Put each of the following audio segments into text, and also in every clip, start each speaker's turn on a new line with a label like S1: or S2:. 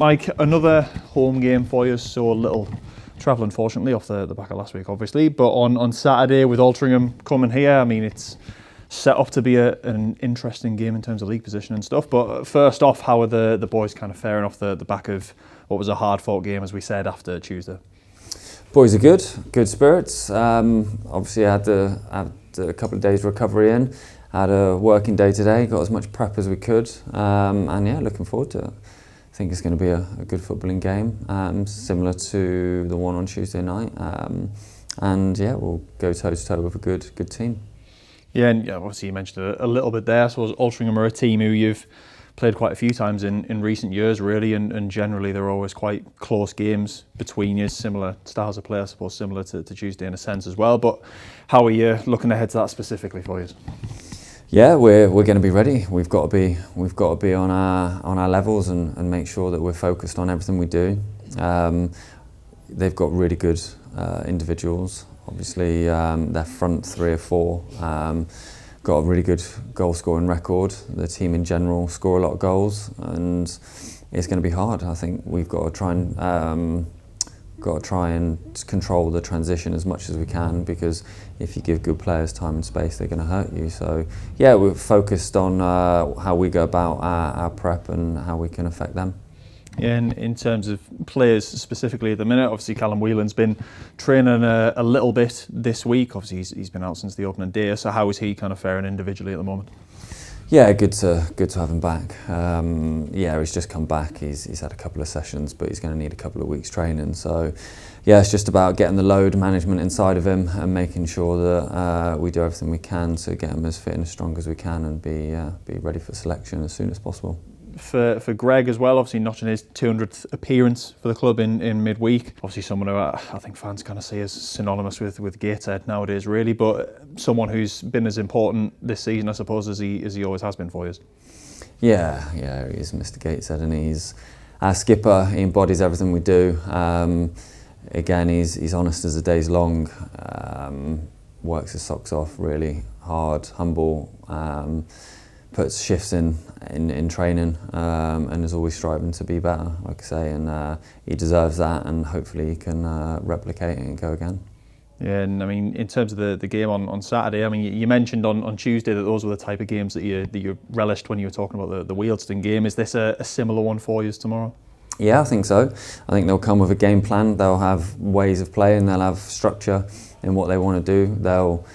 S1: Mike, another home game for you, so a little travel unfortunately off the back of last week obviously, but on Saturday with Altrincham coming here, I mean it's set up to be an interesting game in terms of league position and stuff, but first off, how are the boys kind of faring off the back of what was a hard fought game, as we said, after Tuesday?
S2: Boys are good spirits. Obviously I had a couple of days recovery in, had a working day today, got as much prep as we could, and yeah, looking forward to it. I think it's going to be a good footballing game, similar to the one on Tuesday night, and yeah, we'll go toe to toe with a good team.
S1: Yeah, and obviously you mentioned it a little bit there. I suppose Altrincham are a team who you've played quite a few times in recent years, really, and generally they're always quite close games between you, similar styles of play, I suppose, similar to Tuesday in a sense as well. But how are you looking ahead to that specifically for you?
S2: Yeah, we're going to be ready. We've got to be on our levels and make sure that we're focused on everything we do. They've got really good individuals. Obviously, their front three or four got a really good goal scoring record. The team in general score a lot of goals, and it's going to be hard. I think we've got to try and control the transition as much as we can, because if you give good players time and space, they're going to hurt you. So yeah, we're focused on how we go about our prep and how we can affect them.
S1: Yeah, and in terms of players specifically at the minute, obviously Callum Whelan's been training a little bit this week. Obviously he's been out since the opening day, so how is he kind of faring individually at the moment?
S2: Yeah, good to have him back. Yeah, he's just come back. He's had a couple of sessions, but he's going to need a couple of weeks training. So yeah, it's just about getting the load management inside of him and making sure that we do everything we can to get him as fit and as strong as we can and be ready for selection as soon as possible.
S1: For Greg as well, obviously notching his 200th appearance for the club in midweek. Obviously someone who I think fans kind of see as synonymous with Gateshead nowadays, really, but someone who's been as important this season, I suppose, as he always has been for you.
S2: Yeah, he's Mr. Gateshead, and he's our skipper. He embodies everything we do. Again, he's honest as the day's long. Works his socks off, really hard, humble. Puts shifts in training, and is always striving to be better, like I say, and he deserves that, and hopefully he can replicate it and go again.
S1: Yeah, and I mean, in terms of the game on Saturday, I mean, you mentioned on Tuesday that those were the type of games that you relished when you were talking about the Williamson game. Is this a similar one for you tomorrow?
S2: Yeah, I think so. I think they'll come with a game plan. They'll have ways of playing. They'll have structure in what they want to do. They'll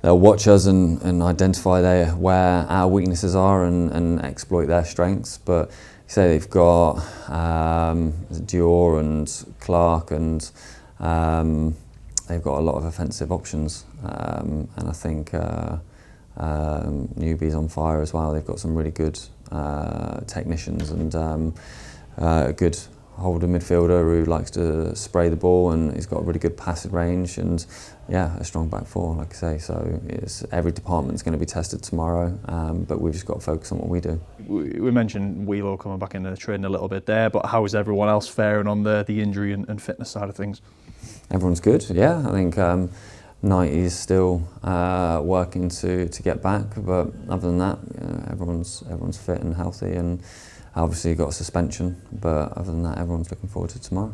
S2: watch us and identify where our weaknesses are and exploit their strengths. But say they've got Dior and Clark, and they've got a lot of offensive options. And I think Newby's on fire as well. They've got some really good technicians and a good holder midfielder who likes to spray the ball, and he's got a really good passing range, and yeah, a strong back four, like I say. So every department's going to be tested tomorrow, but we've just got to focus on what we do.
S1: We mentioned Wheelo coming back into the training a little bit there, but how is everyone else faring on the injury and fitness side of things?
S2: Everyone's good, yeah. I think Knight is still working to get back, but other than that, everyone's fit and healthy, and obviously got a suspension, but other than that, everyone's looking forward to tomorrow.